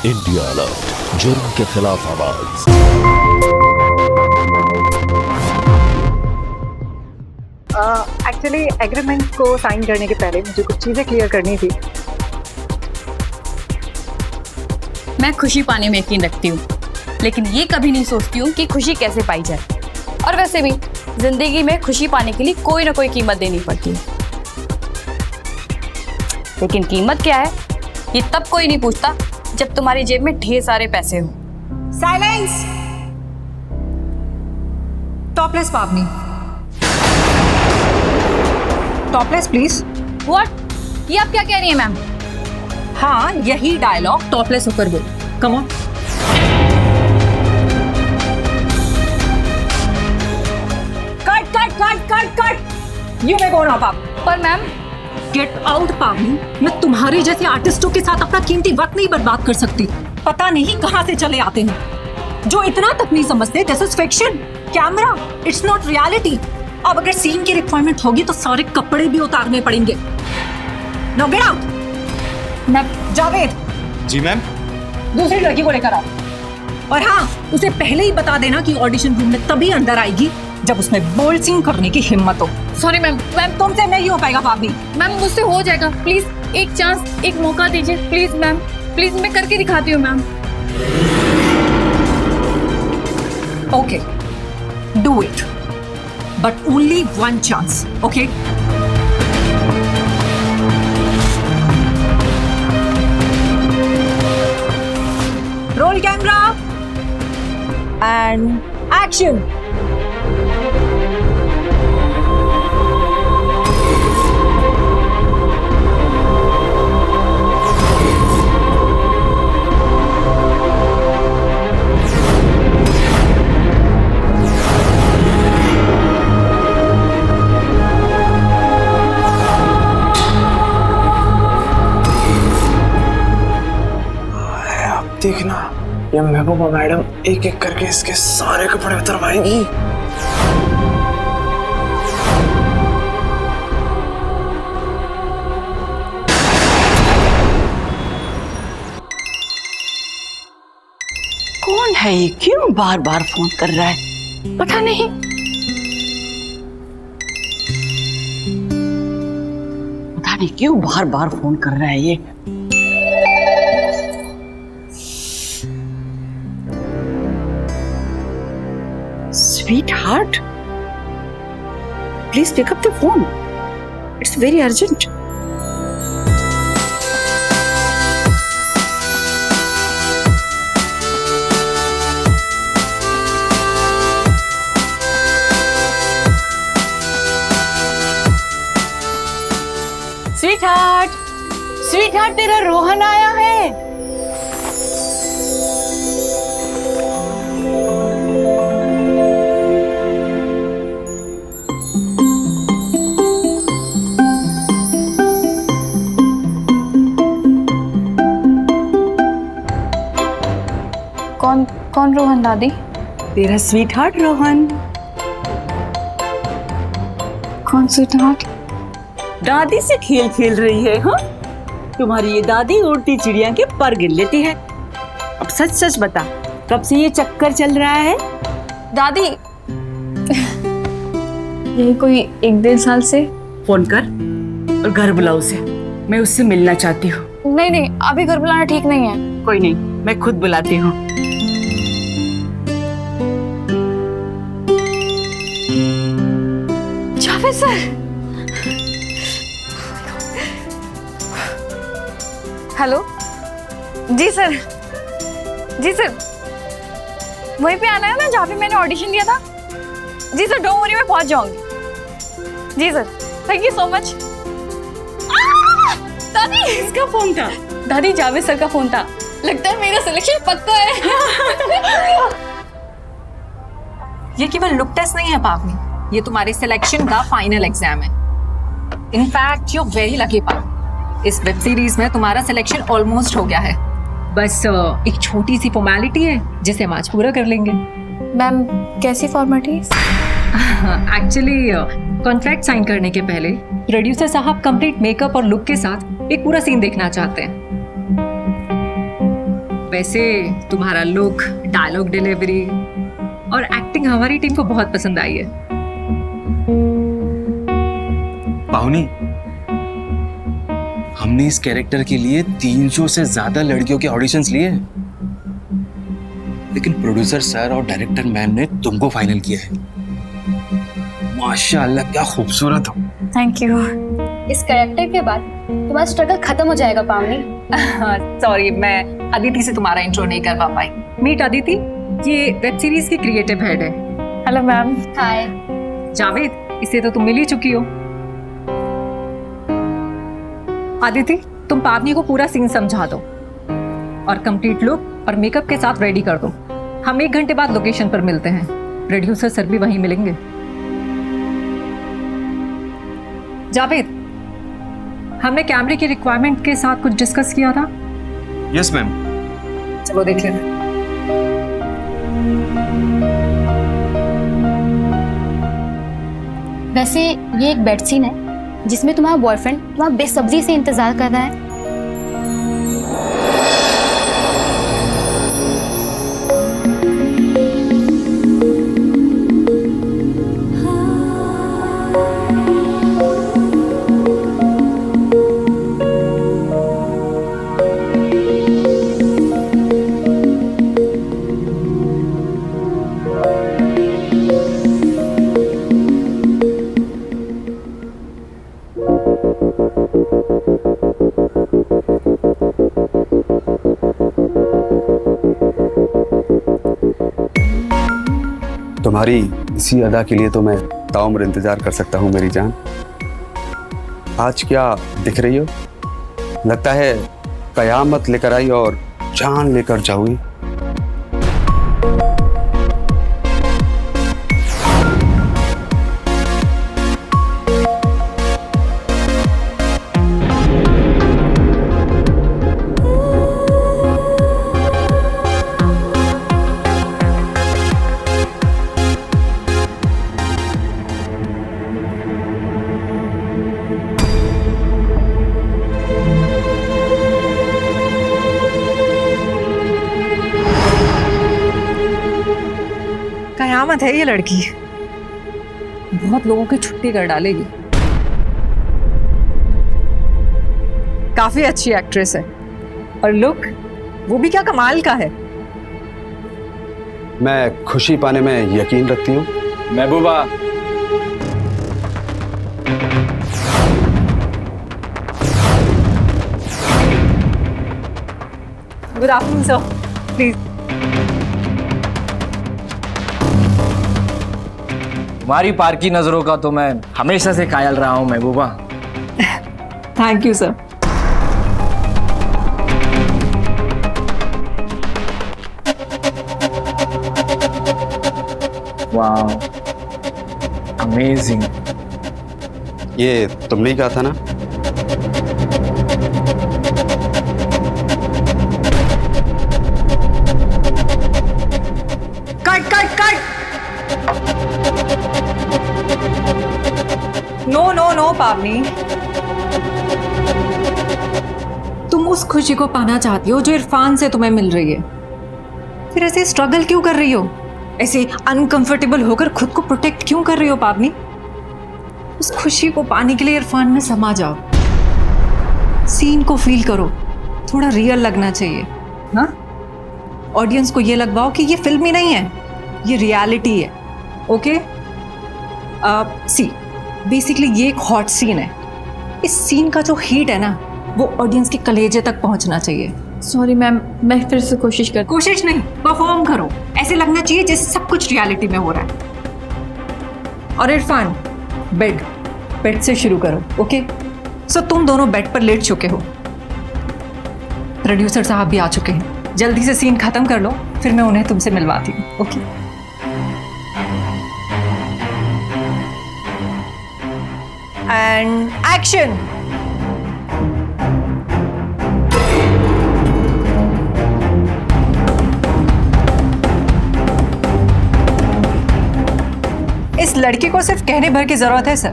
India alert, जुर्म के खिलाफ आवाज। एक्चुअली एग्रीमेंट को साइन करने के पहले मुझे कुछ चीज़ें क्लियर करनी थी। मैं खुशी पाने में यकीन रखती हूँ, लेकिन ये कभी नहीं सोचती हूँ कि खुशी कैसे पाई जाए। और वैसे भी जिंदगी में खुशी पाने के लिए कोई ना कोई कीमत देनी पड़ती है, लेकिन कीमत क्या है ये तब कोई नहीं पूछता जब तुम्हारी जेब में ढेर सारे पैसे हो। साइलेंस। टॉपलेस पावनी, टॉपलेस प्लीज। व्हाट? ये आप क्या कह रही हैं मैम? हाँ, यही डायलॉग टॉपलेस होकर बोल। Come on. Cut cut cut cut cut. You may go now पावनी। पर मैम। गेट आउट पावनी। मैं तुम्हारे जैसे आर्टिस्टों के साथ अपना कीमती वक्त नहीं बर्बाद कर सकती। पता नहीं कहाँ से चले आते हैं जो इतना तक नहीं समझते this is fiction, camera, it's not reality. अब अगर सीन की रिक्वायरमेंट होगी तो सारे कपड़े भी उतारने पड़ेंगे। Now get out. Ma'am. Javed. Ji ma'am. दूसरी लड़की को लेकर आओ। और हाँ, उसे पहले ही बता देना कि ऑडिशन रूम में तभी अंदर आएगी जब उसमें बोल्ड सीन करने की हिम्मत हो। Sorry ma'am. मैम तुमसे नहीं हो पाएगा भाभी। मैम मुझसे हो जाएगा, प्लीज एक चांस, एक मौका दीजिए प्लीज मैम, प्लीज। मैं करके दिखाती हूँ ma'am. Okay, do it, but only one chance, okay? Roll camera and action. देखना, ये महबूबा मैडम एक एक करके इसके सारे कपड़े उतरवाएगी। कौन है ये? क्यों बार बार फोन कर रहा है? पता नहीं। पता नहीं क्यों बार बार फोन कर रहा है ये। Sweetheart, please pick up the phone. It's very urgent. Sweetheart, sweetheart, तेरा रोहन आया है। कौन रोहन दादी? तेरा स्वीट हार्ट रोहन। कौन स्वीट हार्ट? दादी से खेल खेल रही है। हाँ, तुम्हारी ये दादी उड़ती चिड़िया के पर गिन लेती है। अब सच सच बता, कब से ये चक्कर चल रहा है? दादी यही कोई 1-1.5 साल से। फोन कर और घर बुलाओ उसे, मैं उससे मिलना चाहती हूँ। नहीं, अभी घर बुलाना ठीक नहीं है। कोई नहीं, मैं खुद बुलाती हूँ। जावेद सर। हेलो। जी सर, जी सर, वहीं पे आना है ना जहाँ पे मैंने ऑडिशन दिया था। जी सर, डोंट वरी, मैं पहुंच जाऊंगी। जी sir, thank you so much. दादी, किसका फोन था? दादी जावेद सर का फोन था। लगता है मेरा सिलेक्शन पक्का है। ये केवल लुक टेस्ट नहीं है पावनी, ये तुम्हारे सिलेक्शन का फाइनल एग्जाम है। इनफैक्ट यू वेरी लकी पावनी, इस वेब सीरीज में तुम्हारा सिलेक्शन ऑलमोस्ट हो गया है। बस एक छोटी सी फॉर्मेलिटी है जिसे हम आज पूरा कर लेंगे। मैम कैसी फॉर्मेलिटीज? एक्चुअली कॉन्ट्रैक्ट साइन करने के पहले प्रोड्यूसर साहब कंप्लीट मेकअप और लुक के साथ एक पूरा सीन देखना चाहते हैं। वैसे तुम्हारा लुक, डायलॉग डिलीवरी और एक्टिंग हमारी टीम को बहुत पसंद आई है। पाहुनी, हमने इस कैरेक्टर के लिए 300 से ज्यादा लड़कियों के ऑडिशंस लिए हैं, लेकिन प्रोड्यूसर सर और डायरेक्टर मैम ने तुमको फाइनल किया है। माशाअल्लाह, क्या खूबसूरत हो। Thank you. इस कैरेक्टर के बाद तुम्हारा स्ट्रगल खत्म हो जाएगा पावनी। सॉरी, मैं अदिति से तुम्हारा इंट्रो नहीं कर पा पाई। मीट अदिति, ये वेब सीरीज की क्रिएटिव हेड है। Hello ma'am. हाय। जावेद, इसे तो तुम मिल ही चुकी हो। अदिति, तुम पावनी को पूरा सीन समझा दो और कंप्लीट लुक और मेकअप के साथ रेडी कर दो। हम 1 घंटे बाद लोकेशन पर मिलते हैं। प्रोड्यूसर सर भी वहीं मिलेंगे। जावेद, हमने कैमरे की रिक्वायरमेंट के साथ कुछ डिस्कस किया था। Yes ma'am. चलो देख लेते हैं। वैसे ये एक बेड सीन है जिसमें तुम्हारा बॉयफ्रेंड तुम्हारा बेसब्री से इंतजार कर रहा है। तुम्हारी इसी अदा के लिए तो मैं ताउम्र इंतजार कर सकता हूँ मेरी जान। आज क्या दिख रही हो? लगता है कयामत लेकर आई और जान लेकर जाओगी। कयामत है ये लड़की, बहुत लोगों की छुट्टी कर डालेगी। काफी अच्छी एक्ट्रेस है और लुक वो भी क्या कमाल का है। मैं खुशी पाने में यकीन रखती हूँ। महबूबा, गुड आफ्टरनून सर, प्लीज। तुम्हारी पार की नजरों का तो मैं हमेशा से कायल रहा हूं महबूबा। Thank you sir. वाह, अमेजिंग। ये तुमने ही कहा था ना? Cut cut cut. No no no Pavani, तुम उस खुशी को पाना चाहती हो जो इरफान से तुम्हें मिल रही है। फिर ऐसे स्ट्रगल क्यों कर रही हो? ऐसे अनकंफर्टेबल होकर खुद को प्रोटेक्ट क्यों कर रही हो पावनी? उस खुशी को पाने के लिए इरफान में समा जाओ, सीन को फील करो, थोड़ा रियल लगना चाहिए। हाँ, ऑडियंस को ये लगवाओ कि ये फिल्म ही नहीं है, ये रियलिटी है। ओके, सी बेसिकली ये एक हॉट सीन है। इस सीन का जो हीट है ना, वो ऑडियंस के कलेजे तक पहुंचना चाहिए। सॉरी मैम, मैं फिर से कोशिश नहीं, परफॉर्म करो। ऐसे लगना चाहिए जैसे सब कुछ रियलिटी में हो रहा है। और इरफान, बेड से शुरू करो। ओके, सो तुम दोनों बेड पर लेट चुके हो, प्रोड्यूसर साहब भी आ चुके हैं। जल्दी से सीन खत्म कर लो, फिर मैं उन्हें तुमसे मिलवाती हूँ। Okay, and action. इस लड़की को सिर्फ कहने भर की जरूरत है सर,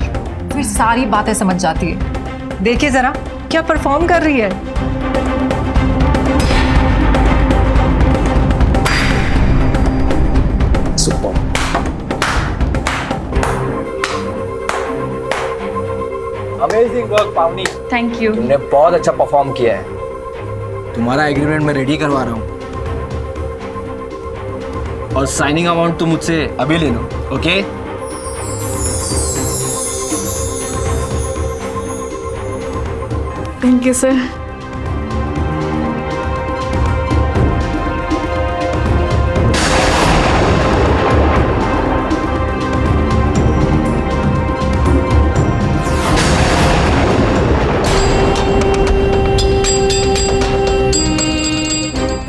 फिर सारी बातें समझ जाती है। देखिए जरा क्या परफॉर्म कर रही है। अमेजिंग वर्क पावनी। Thank you. तुमने बहुत अच्छा परफॉर्म किया है। तुम्हारा एग्रीमेंट मैं रेडी करवा रहा हूँ और साइनिंग अमाउंट तुम मुझसे अभी ले लो, okay? Thank you sir.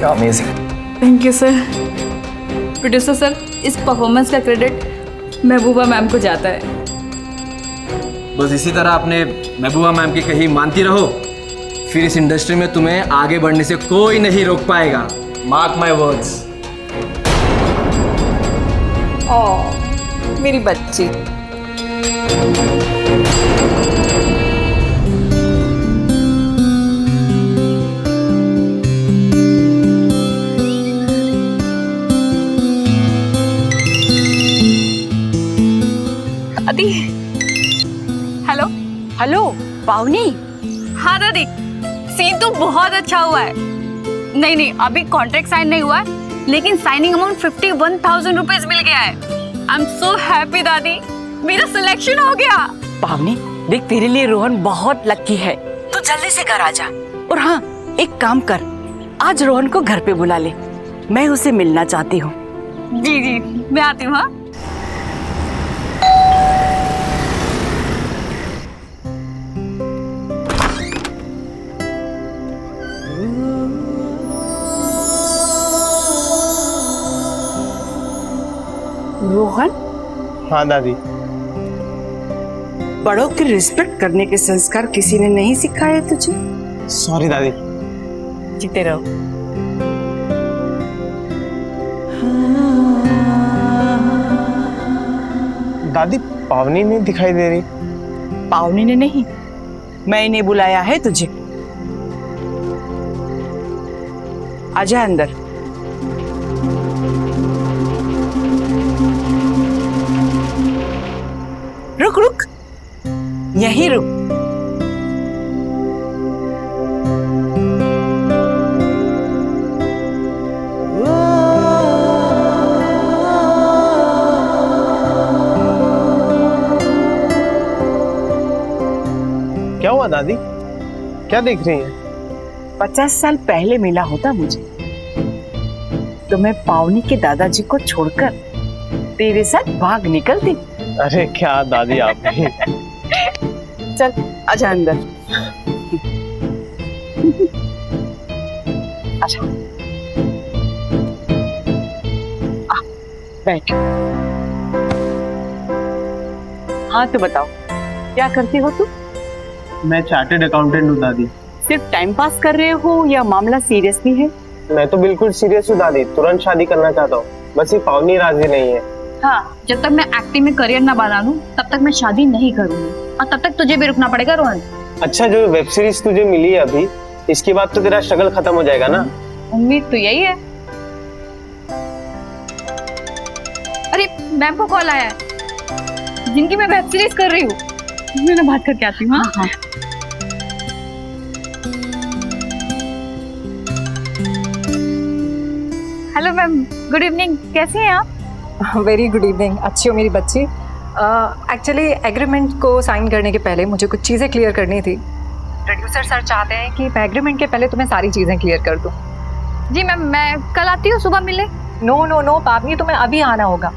Amazing. Thank you sir. Producer sir, इस परफॉर्मेंस का क्रेडिट महबूबा मैम को जाता है। बस इसी तरह अपने महबूबा मैम की कही मानती रहो, फिर इस इंडस्ट्री में तुम्हें आगे बढ़ने से कोई नहीं रोक पाएगा। Mark my words. ओह मेरी बच्ची। दादी। हेलो। हेलो पावनी। हाँ दादी, सीन तो बहुत अच्छा हुआ है। नहीं अभी कॉन्ट्रैक्ट साइन नहीं हुआ है, लेकिन साइनिंग अमाउंट 51,000 रुपीज मिल गया है। आई एम सो हैप्पी दादी, मेरा सिलेक्शन हो गया। पावनी देख, तेरे लिए रोहन बहुत लकी है। तू जल्दी से घर आ जा। और हाँ, एक काम कर, आज रोहन को घर पे बुला ले, मैं उसे मिलना चाहती हूँ। जी मैं आती हूँ। हाँ रोहन। हाँ दादी। बड़ों की रिस्पेक्ट करने के संस्कार किसी ने नहीं सिखाए तुझे? सॉरी दादी। जीते रहो। दादी पावनी नहीं दिखाई दे रही। पावनी ने नहीं, मैंने बुलाया है तुझे। आजा अंदर। रुक रुक, यहीं रुक। क्या हुआ दादी, क्या देख रही हैं? 50 साल पहले मिला होता मुझे तो मैं पावनी के दादाजी को छोड़कर तेरे साथ भाग निकलती। अरे क्या दादी आप भी। चल आजा अंदर। आजा। आ, बैठ। हाँ तो बताओ, क्या करती हो तुम? मैं चार्टेड अकाउंटेंट हूँ दादी। सिर्फ टाइम पास कर रहे हो या मामला सीरियस भी है? मैं तो बिल्कुल सीरियस हूँ दादी, तुरंत शादी करना चाहता हूँ, बस ये पावनी राजी नहीं है। हाँ, जब तक मैं एक्टिंग में करियर ना बना लूं तब तक मैं शादी नहीं करूंगी, और तब तक तुझे भी रुकना पड़ेगा रोहन। अच्छा, जो वेब सीरीज तुझे मिली है अभी, इसके बाद तो तेरा स्ट्रगल खत्म हो जाएगा ना? उम्मीद तो यही है। अरे मैम को कॉल आया है, जिनकी मैं वेब सीरीज कर रही हूँ। मैं बात करके आती हूँ। हाँ। हेलो मैम, गुड इवनिंग, कैसी हैं आप? Very good evening. अच्छी हो मेरी बच्ची। एक्चुअली एग्रीमेंट को साइन करने के पहले मुझे कुछ चीज़ें क्लियर करनी थी। प्रोड्यूसर सर चाहते हैं कि मैं एग्रीमेंट के पहले तुम्हें सारी चीज़ें क्लियर कर दूँ। जी मैम, मैं कल आती हूँ सुबह मिले। नो पावनी, तुम्हें अभी आना होगा।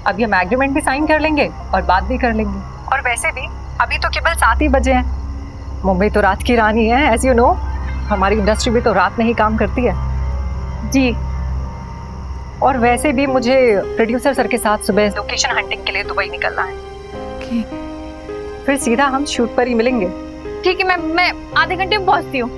अभी हम एग्रीमेंट भी साइन कर लेंगे और बात भी कर लेंगे। और वैसे भी अभी तो केवल 7 ही बजे हैं। मुंबई तो रात की रानी है, एज यू नो। हमारी इंडस्ट्री भी तो रात में ही काम करती है। जी। और वैसे भी मुझे प्रोड्यूसर सर के साथ सुबह लोकेशन हंटिंग के लिए दुबई निकलना है। फिर सीधा हम शूट पर ही मिलेंगे। ठीक है मैम, मैं आधे घंटे में पहुंचती हूँ।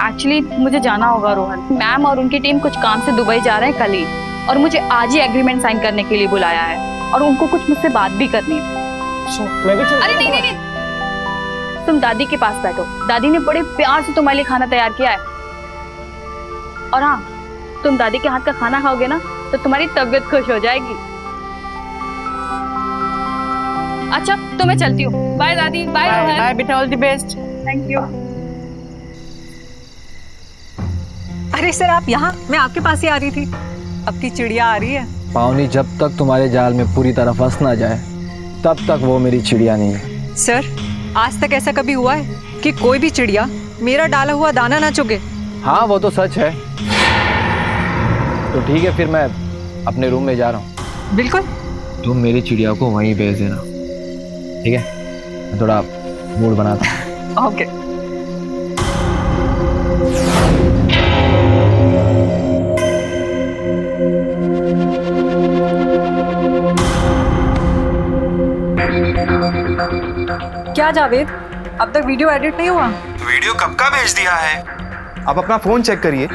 एक्चुअली मुझे जाना होगा रोहन। मैम और उनकी टीम कुछ काम से दुबई जा रहे हैं कल ही, और मुझे आज ही एग्रीमेंट साइन करने के लिए बुलाया है, और उनको कुछ मुझसे बात भी करनी है। मैं भी अरे नहीं, तुम दादी के पास बैठो। दादी ने बड़े प्यार से तुम्हारे लिए खाना तैयार किया है। और हाँ, तुम दादी के हाथ का खाना खाओगे ना तो तुम्हारी तबीयत खुश हो जाएगी। अच्छा तो मैं चलती हूँ। बाय दादी। बाय रोहन। बाय बेटा, all the best. Thank you. अरे सर आप यहाँ, मैं आपके पास ही आ रही थी। अब की चिड़िया आ रही है। पावनी, जब तक तुम्हारे जाल में पूरी तरह फंस ना जाए तब तक वो मेरी चिड़िया नहीं है। सर आज तक ऐसा कभी हुआ है कि कोई भी चिड़िया मेरा डाला हुआ दाना ना चुगे? हाँ वो तो सच है। तो ठीक है, फिर मैं अपने रूम में जा रहा हूँ। बिल्कुल। तुम मेरी चिड़िया को वहीं भेज देना, ठीक है? मैं थोड़ा मूड बनाता हूँ। ओके। क्या जावेद, अब तक वीडियो एडिट नहीं हुआ? वीडियो कब का भेज दिया है? आप अपना फोन चेक करिए।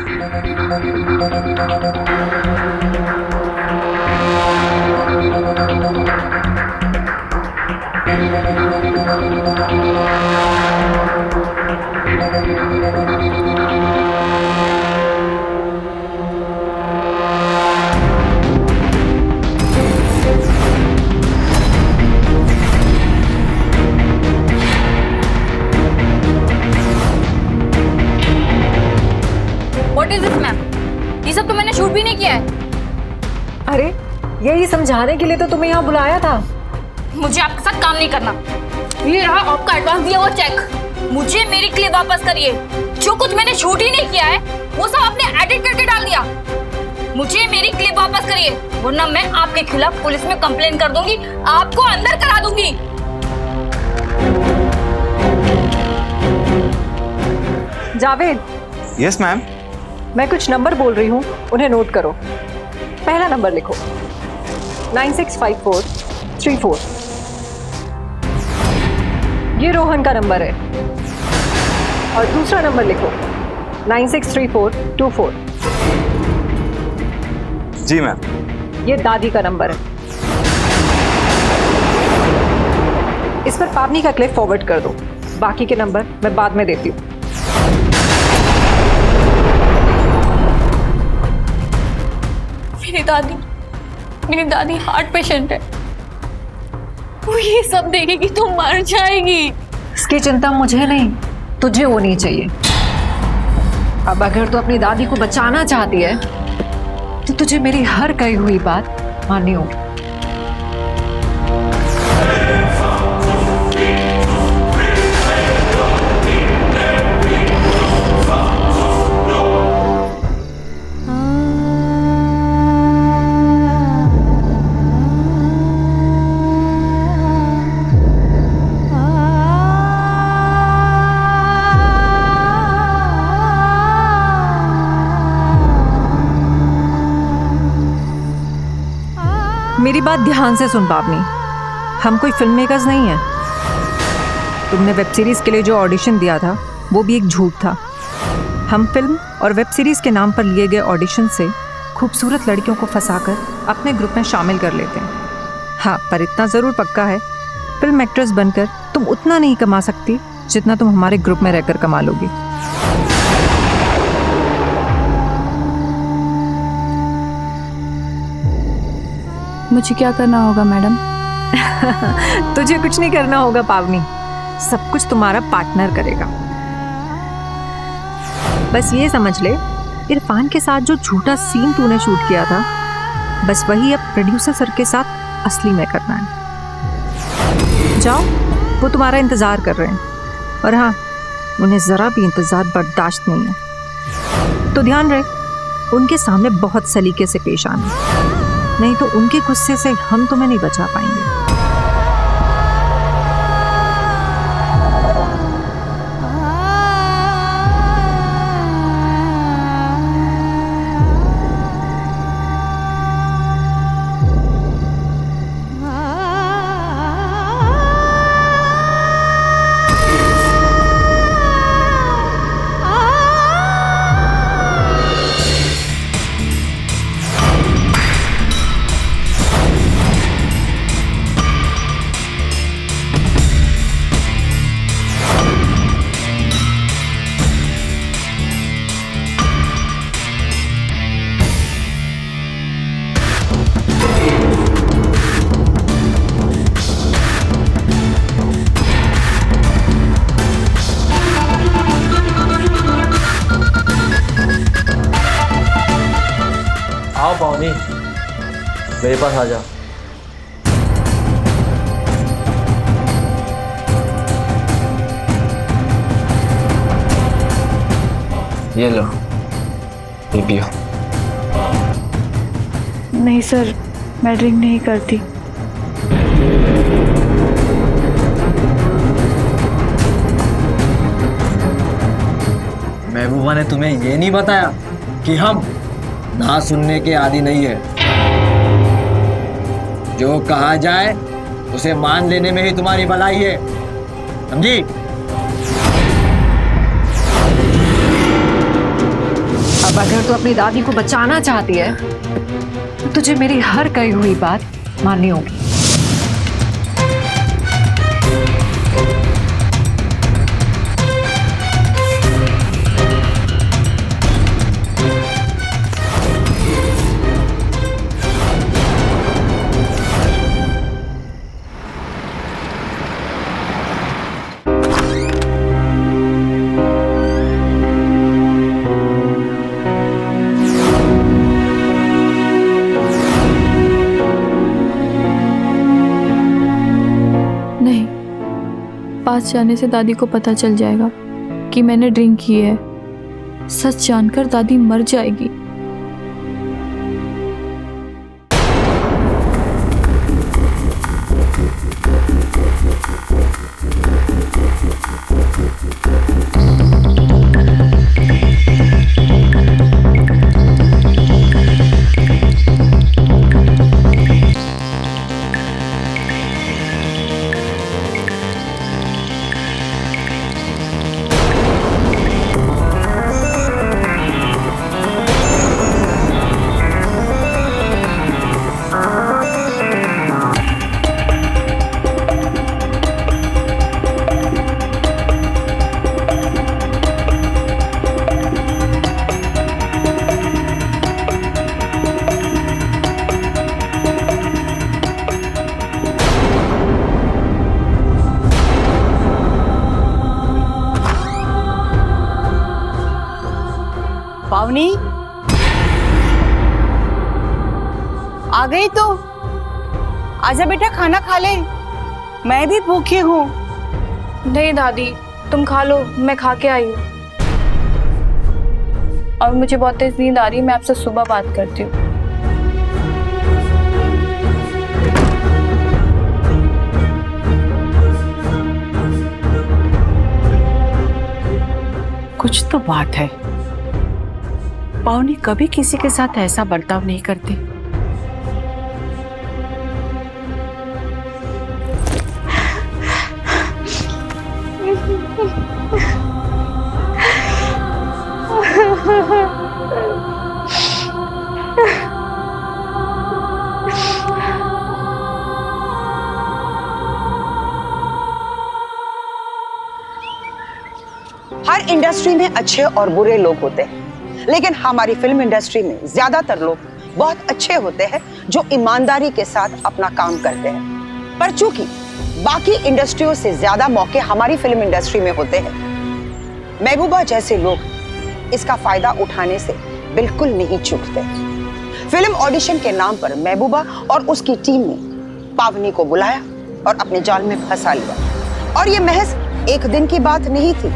What is this ma'am? ये सब तो मैंने शूट भी नहीं किया है। अरे यही समझाने के लिए तो तुम्हें यहाँ बुलाया था। मुझे आपके साथ काम नहीं करना। ये रहा आपका एडवांस दिया हुआ चेक। मुझे मेरी क्लिप वापस करिए। जो कुछ मैंने शूट ही नहीं किया है वो सब आपने एडिट करके डाल दिया। मुझे मेरी क्लिप वापस करिए, वरना मैं आपके खिलाफ पुलिस में कंप्लेन कर दूंगी, आपको अंदर करा दूंगी। जावेद। Yes ma'am. मैं कुछ नंबर बोल रही हूँ, उन्हें नोट करो। पहला नंबर लिखो 965434। ये रोहन का नंबर है। और दूसरा नंबर लिखो 963424। जी मैम। ये दादी का नंबर है। इस पर पावनी का क्लिप फॉरवर्ड कर दो। बाकी के नंबर मैं बाद में देती हूँ। मेरी दादी हार्ट पेशेंट है। वो ये सब देखेगी तो मर जाएगी। इसकी चिंता मुझे नहीं, तुझे होनी चाहिए। अब अगर तू अपनी दादी को बचाना चाहती है तो तुझे मेरी हर कही हुई बात माननी होगी। मेरी बात ध्यान से सुन पावनी, हम कोई फिल्म मेकर्स नहीं हैं। तुमने वेब सीरीज के लिए जो ऑडिशन दिया था वो भी एक झूठ था। हम फिल्म और वेब सीरीज के नाम पर लिए गए ऑडिशन से खूबसूरत लड़कियों को फंसाकर अपने ग्रुप में शामिल कर लेते हैं। हाँ, पर इतना ज़रूर पक्का है, फिल्म एक्ट्रेस बनकर तुम उतना नहीं कमा सकती जितना तुम हमारे ग्रुप में रहकर कमा लोगी। मुझे क्या करना होगा मैडम? तुझे कुछ नहीं करना होगा पावनी, सब कुछ तुम्हारा पार्टनर करेगा। बस ये समझ ले, इरफान के साथ जो झूठा सीन तूने शूट किया था, बस वही अब प्रोड्यूसर सर के साथ असली में करना है। जाओ, वो तुम्हारा इंतज़ार कर रहे हैं। और हाँ, उन्हें ज़रा भी इंतज़ार बर्दाश्त नहीं है। तो ध्यान रहे, उनके सामने बहुत सलीके से पेश आना, नहीं तो उनके गुस्से से हम तुम्हें नहीं बचा पाएंगे। पावनी, मेरे पास आ जा। ये लो, ये पियो। नहीं सर, मैं ड्रिंक नहीं करती। महबूबा ने तुम्हें ये नहीं बताया कि हम ना सुनने के आदी नहीं है। जो कहा जाए उसे मान लेने में ही तुम्हारी भलाई है, समझी? अब अगर तू अपनी दादी को बचाना चाहती है तो तुझे मेरी हर कही हुई बात माननी होगी। पास जाने से दादी को पता चल जाएगा कि मैंने ड्रिंक की है। सच जानकर दादी मर जाएगी। पावनी आ गई तो आजा बेटा, खाना खा ले, मैं भी भूखी हूँ। नहीं दादी, तुम खा लो, मैं खा के आई हूँ। और मुझे बहुत तेज नींद आ रही है, मैं आपसे सुबह बात करती हूँ। कुछ तो बात है, पावनी कभी किसी के साथ ऐसा बर्ताव नहीं करती। हर इंडस्ट्री में अच्छे और बुरे लोग होते हैं, लेकिन हमारी फिल्म इंडस्ट्री में ज्यादातर लोग बहुत अच्छे होते हैं जो ईमानदारी के साथ अपना काम करते हैं। पर चूंकि बाकी इंडस्ट्रियों से ज्यादा मौके हमारी फिल्म इंडस्ट्री में होते हैं, महबूबा जैसे लोग इसका फायदा उठाने से बिल्कुल नहीं चूकते। फिल्म ऑडिशन के नाम पर महबूबा और उसकी टीम ने पावनी को बुलाया और अपने जाल में फंसा लिया। और ये महज एक दिन की बात नहीं थी,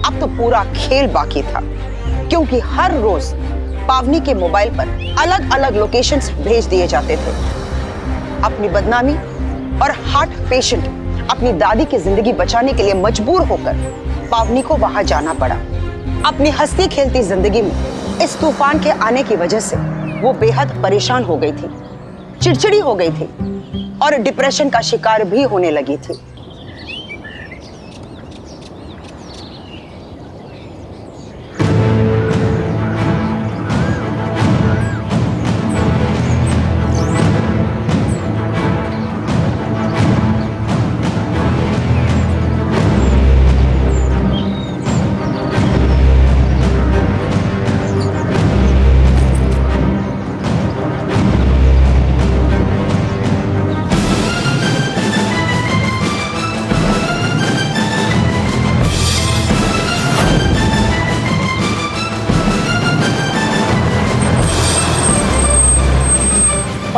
अब तो पूरा खेल बाकी था, क्योंकि हर रोज पावनी के मोबाइल पर अलग अलग लोकेशंस भेज दिए जाते थे। अपनी बदनामी और हार्ट पेशेंट अपनी दादी की जिंदगी बचाने के लिए मजबूर होकर पावनी को वहां जाना पड़ा। अपनी हंसती खेलती जिंदगी में इस तूफान के आने की वजह से वो बेहद परेशान हो गई थी, चिड़चिड़ी हो गई थी और डिप्रेशन का शिकार भी होने लगी थी।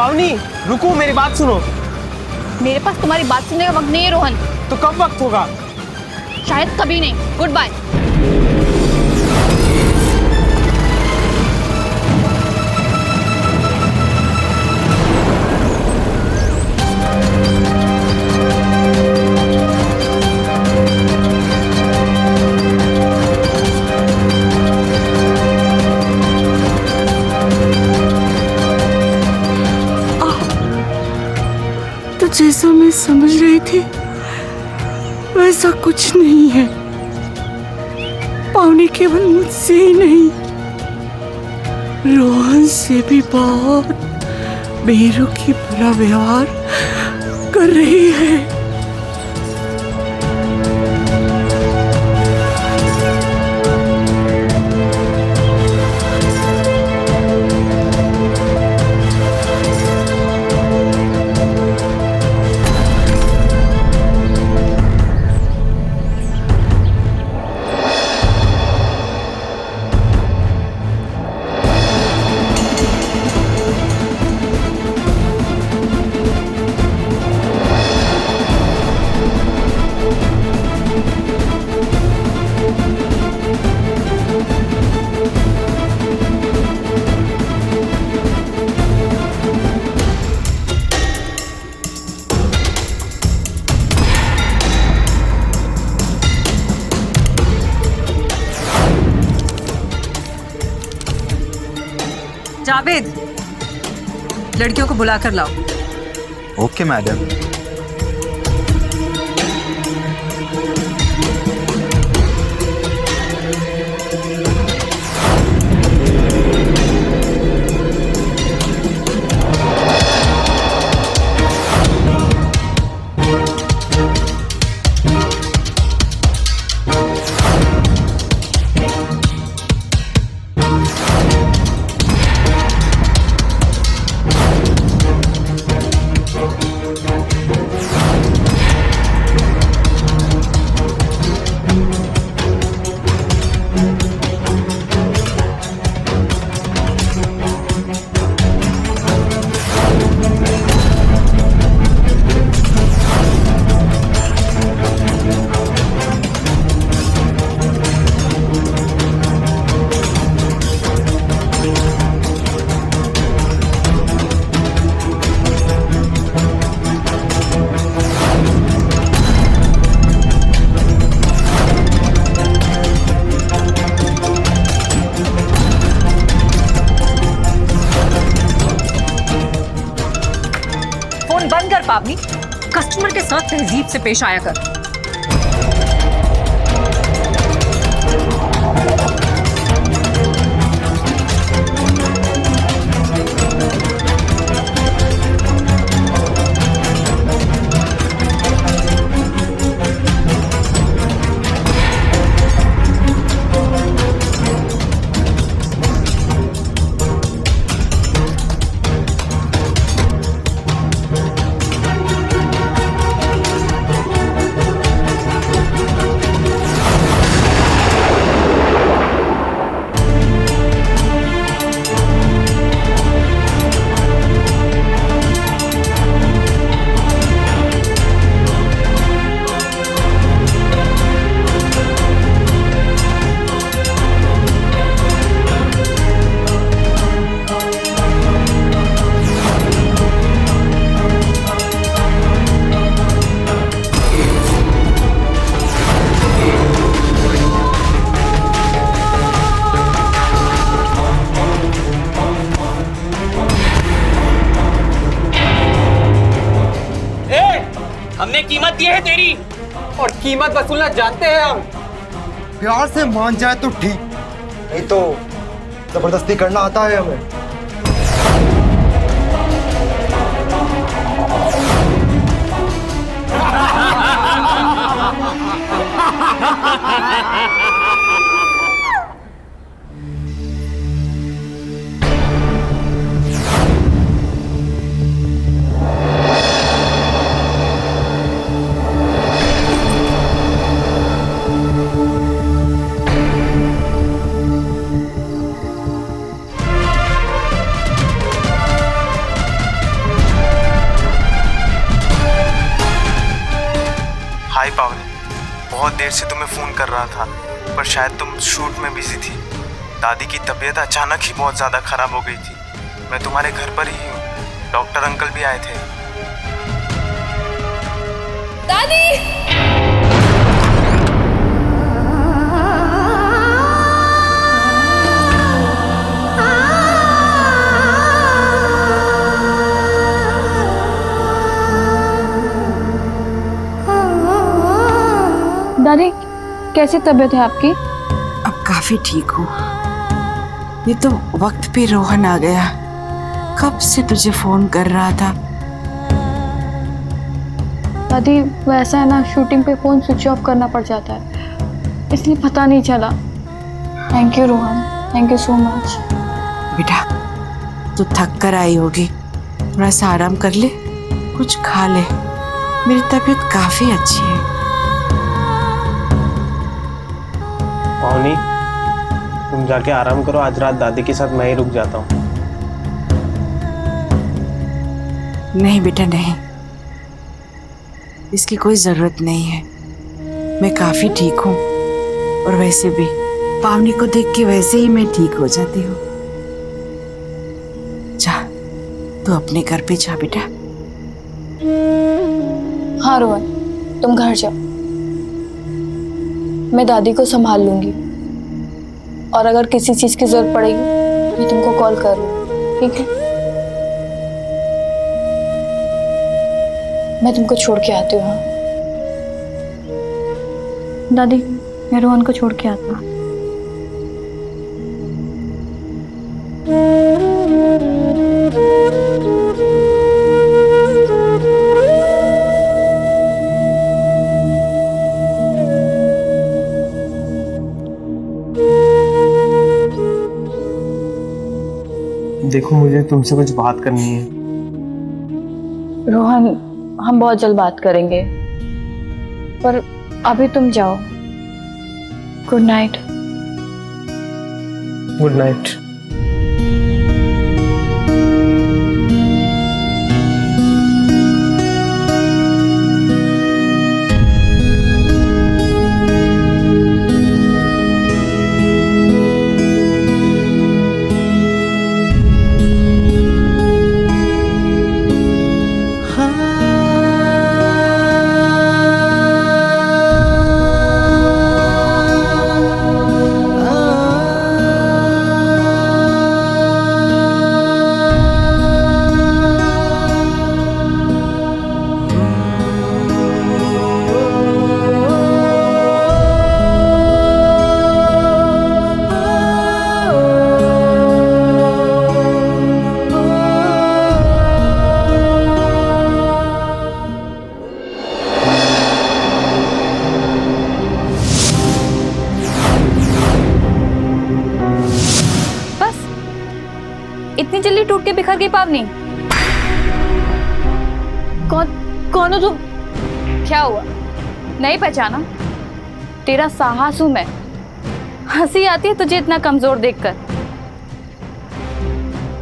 पावनी रुको, मेरी बात सुनो। मेरे पास तुम्हारी बात सुनने का वक्त नहीं है रोहन। तो कब वक्त होगा? शायद कभी नहीं। Good bye. तो जैसा मैं समझ रही थी वैसा कुछ नहीं है। पावनी केवल मुझसे ही नहीं, रोहन से भी बहुत बेरुखी बुरा व्यवहार कर रही है। जावेद, लड़कियों को बुलाकर लाओ। Okay madam. बंद कर पावनी, कस्टमर के साथ तहजीब से पेश आया कर। हमने कीमत दी है तेरी, और कीमत वसूलना जानते हैं हम। प्यार से मान जाए तो ठीक, नहीं तो जबरदस्ती करना आता है हमें। देर से तुम्हें फ़ोन कर रहा था, पर शायद तुम शूट में बिजी थी। दादी की तबीयत अचानक ही बहुत ज़्यादा ख़राब हो गई थी। मैं तुम्हारे घर पर ही हूँ, डॉक्टर अंकल भी आए थे। दादी! दादी, कैसी तबीयत है आपकी? अब काफी ठीक हूँ। ये तो वक्त पे रोहन आ गया। कब से तुझे फोन कर रहा था। दादी वैसा है ना, शूटिंग पे फ़ोन स्विच ऑफ करना पड़ जाता है, इसलिए पता नहीं चला। Thank you Rohan, thank you so much. बेटा तू थक कर आई होगी, थोड़ा सा आराम कर ले, कुछ खा ले। मेरी तबीयत काफी अच्छी है। पावनी, तुम जाके आराम करो, आज रात दादी के साथ मैं ही रुक जाता हूँ। नहीं बेटा नहीं, इसकी कोई जरूरत नहीं है। मैं काफी ठीक हूँ, और वैसे भी पावनी को देख के वैसे ही मैं ठीक हो जाती हूँ। जा तू अपने घर पे जा बेटा। हाँ रोहन, तुम घर जाओ, मैं दादी को संभाल लूंगी, और अगर किसी चीज की जरूरत पड़ेगी मैं तुमको कॉल कर लूंगी, ठीक है? मैं तुमको छोड़ के आती हूँ। हाँ दादी, मैं रोहन को छोड़ के आता हूँ। देखो, मुझे तुमसे कुछ बात करनी है। रोहन, हम बहुत जल्द बात करेंगे, पर अभी तुम जाओ। Good night. Good night. इतनी जल्दी टूट के बिखर गई पावनी? कौन हो तुम? क्या हुआ, नहीं पहचाना? तेरा साहस हूं मैं। हंसी आती है तुझे इतना कमजोर देखकर।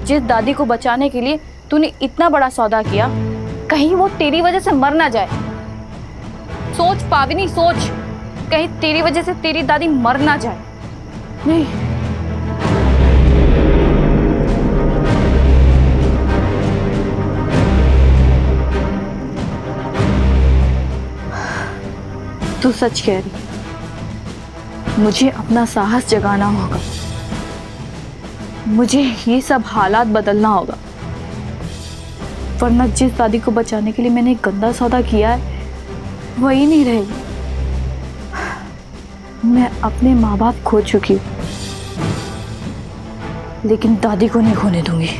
जिस दादी को बचाने के लिए तूने इतना बड़ा सौदा किया, कहीं वो तेरी वजह से मर ना जाए। सोच पावनी, सोच, कहीं तेरी वजह से तेरी दादी मर ना जाए। नहीं, तू सच कह रही। मुझे अपना साहस जगाना होगा, मुझे ये सब हालात बदलना होगा, वरना जिस दादी को बचाने के लिए मैंने एक गंदा सौदा किया है वही नहीं रहेगी। मैं अपने माँ बाप खो चुकी हूँ, लेकिन दादी को नहीं खोने दूंगी।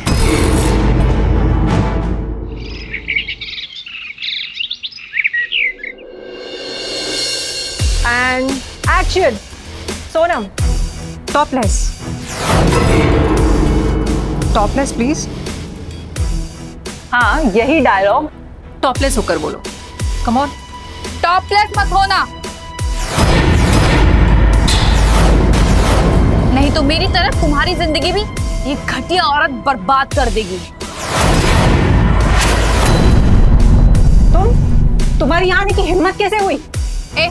And action. Sonam, topless. Topless please. हाँ, यही डायलॉग टॉपलेस होकर बोलो। Come on. टॉपलेस मत होना, नहीं तो मेरी तरह तुम्हारी जिंदगी भी ये घटिया औरत बर्बाद कर देगी। तुम्हारी यहाँ आने की हिम्मत कैसे हुई? ए,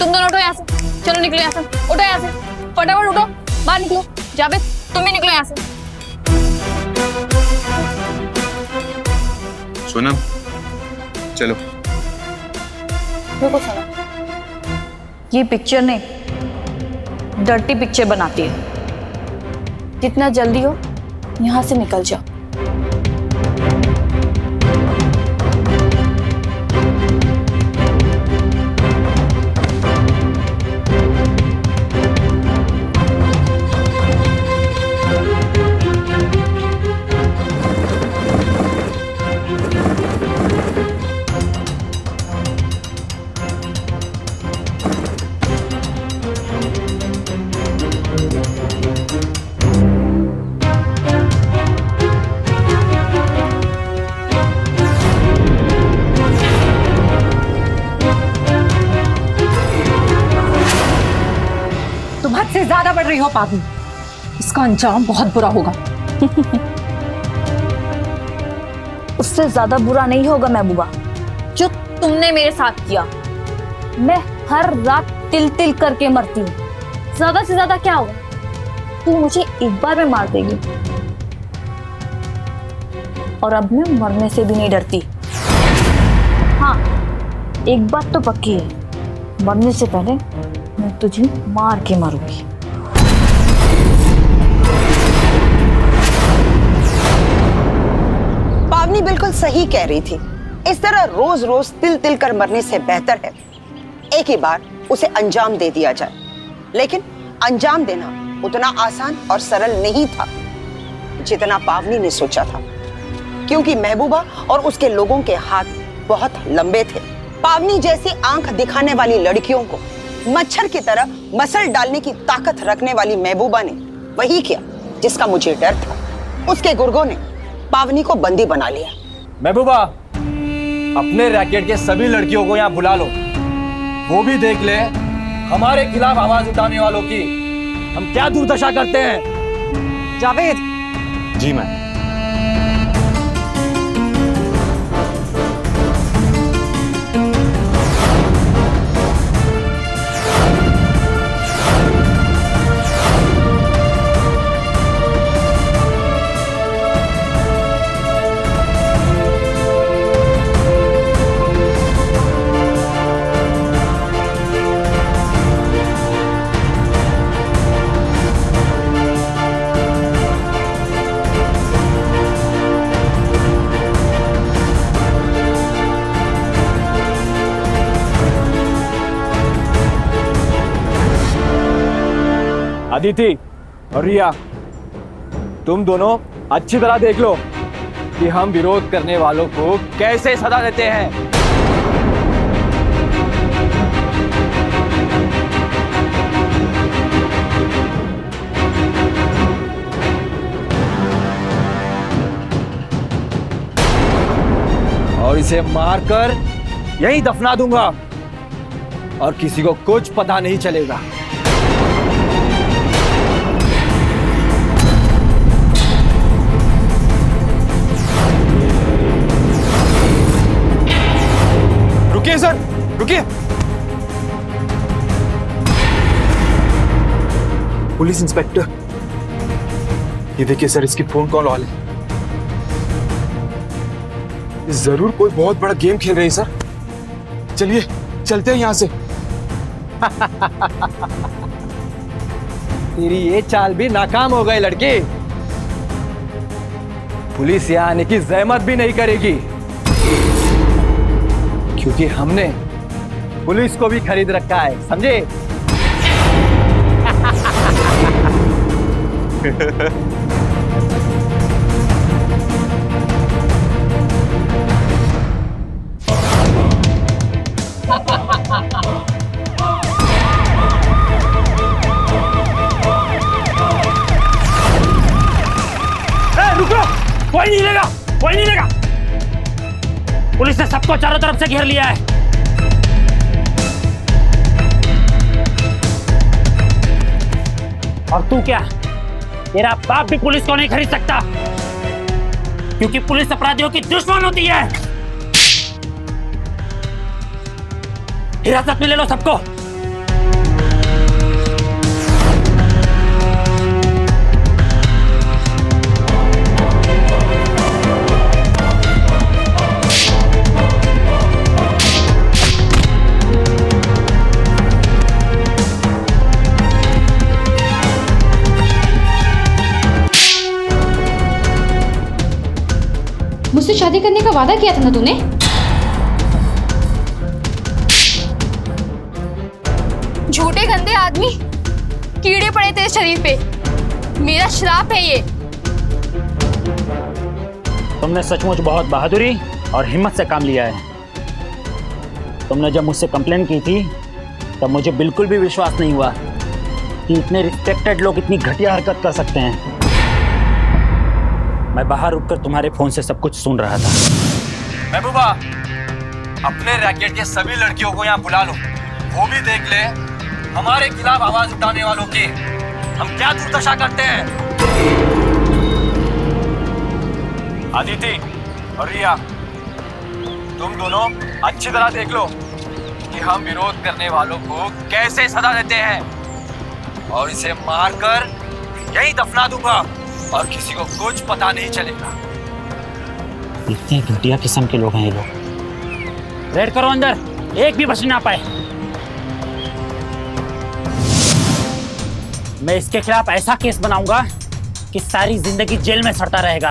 तुम दोनों उठो यहाँ से, चलो निकलो यहाँ से, उठो यहाँ से, फटाफट उठो, बाहर निकलो। जावेद तुम भी निकलो यहाँ से। सोनम चलो। रुको सोनम, ये पिक्चर ने डर्टी पिक्चर बनाती है। जितना जल्दी हो यहाँ से निकल जाओ। तुम हद से ज्यादा बढ़ रही हो पागल, इसका अंजाम बहुत बुरा होगा। उससे ज्यादा बुरा नहीं होगा महबूबा, जो तुमने मेरे साथ किया। मैं हर रात तिल तिल करके मरती हूँ, ज्यादा से ज्यादा क्या होगा? तू मुझे एक बार में मार देगी, और अब मैं मरने से भी नहीं डरती। हाँ, एक बात तो पक्की है, मरने से पहले मैं तुझे मार के मारूंगी। पावनी बिल्कुल सही कह रही थी। इस तरह रोज रोज तिल तिल कर मरने से बेहतर है एक ही बार उसे अंजाम दे दिया जाए। लेकिन अंजाम देना उतना आसान और सरल नहीं था जितना पावनी ने सोचा था, क्योंकि महबूबा और उसके लोगों के हाथ बहुत लंबे थे। पावनी जैसी आंख दिखाने वाली लड़कियों को मच्छर की तरह मसल डालने की ताकत रखने वाली महबूबा ने वही किया जिसका मुझे डर था। उसके गुर्गों ने पावनी को बंदी बना लिया। महबूबा, अपने रैकेट के सभी लड़कियों को यहाँ बुला लो, वो भी देख ले हमारे खिलाफ आवाज उठाने वालों की हम क्या दुर्दशा करते हैं। जावेद। जी मैम। अदिति और रिया, तुम दोनों अच्छी तरह देख लो कि हम विरोध करने वालों को कैसे सजा देते हैं। और इसे मारकर यहीं दफना दूंगा और किसी को कुछ पता नहीं चलेगा। रुकिए सर, रुकिए। पुलिस इंस्पेक्टर, ये देखिए सर, इसकी फोन कॉल वाले जरूर कोई बहुत बड़ा गेम खेल रहे हैं सर। चलिए चलते हैं यहाँ से। तेरी ये चाल भी नाकाम हो गई लड़की। पुलिस यहाँ आने की जहमत भी नहीं करेगी, क्योंकि हमने पुलिस को भी खरीद रखा है, समझे? रुको, कोई नहीं लेगा, कोई नहीं लेगा। पुलिस ने सबको चारों तरफ से घेर लिया है। और तू क्या, तेरा बाप भी पुलिस को नहीं खरीद सकता, क्योंकि पुलिस अपराधियों की दुश्मन होती है। हिरासत में ले लो सबको, मुझसे शादी करने का वादा किया था ना तूने? झूठे गंदे आदमी, कीड़े पड़े तेरे शरीर पे। मेरा श्राप है ये। तुमने सचमुच बहुत बहादुरी और हिम्मत से काम लिया है। तुमने जब मुझसे कंप्लेन की थी तब मुझे बिल्कुल भी विश्वास नहीं हुआ कि इतने रिस्पेक्टेड लोग इतनी घटिया हरकत कर सकते हैं। मैं बाहर रुककर तुम्हारे फोन से सब कुछ सुन रहा था। महबूबा, अपने रैकेट के सभी लड़कियों को यहाँ बुला लो, वो भी देख ले हमारे खिलाफ आवाज उठाने वालों की हम क्या दुर्दशा करते हैं। अदिति और रिया, तुम दोनों अच्छी तरह देख लो कि हम विरोध करने वालों को कैसे सजा देते हैं, और इसे मारकर यहीं दफना दूंगा और किसी को कुछ पता नहीं चलेगा। इतने घटिया किस्म के लोग हैं ये लोग। रेड करो अंदर, एक भी बच ना पाए। मैं इसके खिलाफ ऐसा केस बनाऊंगा कि सारी जिंदगी जेल में सड़ता रहेगा।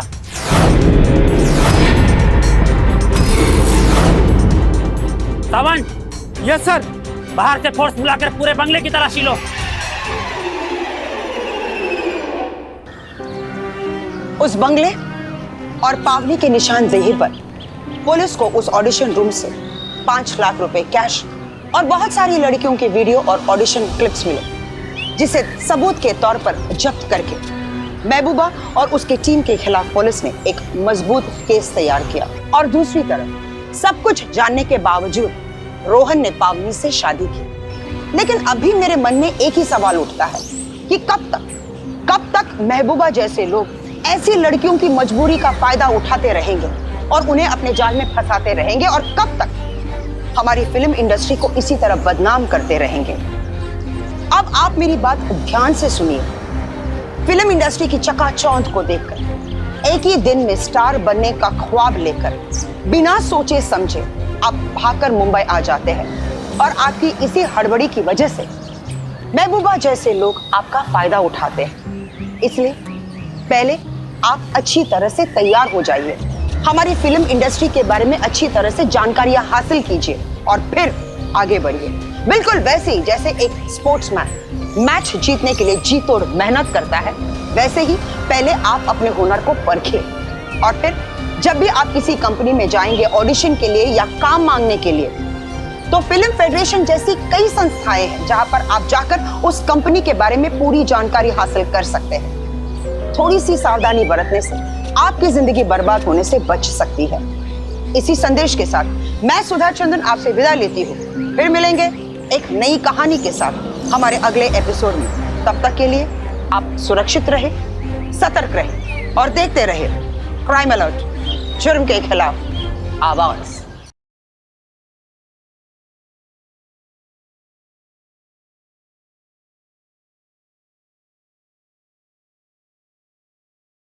सावन। Yes sir. बाहर से फोर्स बुलाकर पूरे बंगले की तलाशी लो। उस बंगले और पावनी के निशानदेही पर पुलिस को उस ऑडिशन रूम से 5 लाख रुपए कैश और बहुत सारी लड़कियों के वीडियो और ऑडिशन क्लिप्स मिले, जिसे सबूत के तौर पर जब्त करके महबूबा और उसकी टीम के खिलाफ पुलिस ने एक मजबूत केस तैयार किया। और दूसरी तरफ सब कुछ जानने के बावजूद रोहन ने पावनी से शादी की। लेकिन अभी मेरे मन में एक ही सवाल उठता है कि कब तक महबूबा जैसे लोग ऐसी लड़कियों की मजबूरी का फायदा उठाते रहेंगे और उन्हें अपने जाल में फंसाते रहेंगे, और कब तक हमारी फिल्म इंडस्ट्री को इसी तरह बदनाम करते रहेंगे। अब आप मेरी बात ध्यान से सुनिए। फिल्म इंडस्ट्री की चकाचौंध को देखकर एक ही दिन में स्टार बनने का ख्वाब लेकर बिना सोचे समझे आप भागकर मुंबई आ जाते हैं, और आपकी इसी हड़बड़ी की वजह से महबूबा जैसे लोग आपका फायदा उठाते हैं। इसलिए पहले आप अच्छी तरह से तैयार हो जाइए, हमारी फिल्म इंडस्ट्री के बारे में अच्छी तरह से जानकारियां हासिल कीजिए और फिर आगे बढ़िए। बिल्कुल वैसे ही जैसे एक स्पोर्ट्समैन मैच जीतने के लिए जी तोड़ मेहनत करता है, वैसे ही पहले आप अपने हुनर को परखिए, और फिर जब भी आप किसी कंपनी में जाएंगे ऑडिशन के लिए या काम मांगने के लिए, तो फिल्म फेडरेशन जैसी कई संस्थाएं हैं जहां पर आप जाकर उस कंपनी के बारे में पूरी जानकारी हासिल कर सकते हैं। थोड़ी सी सावधानी बरतने से आपकी जिंदगी बर्बाद होने से बच सकती है। इसी संदेश के साथ मैं सुधा चंदन आपसे विदा लेती हूँ। फिर मिलेंगे एक नई कहानी के साथ हमारे अगले एपिसोड में। तब तक के लिए आप सुरक्षित रहे, सतर्क रहे और देखते रहे क्राइम अलर्ट, जुर्म के खिलाफ आवाज।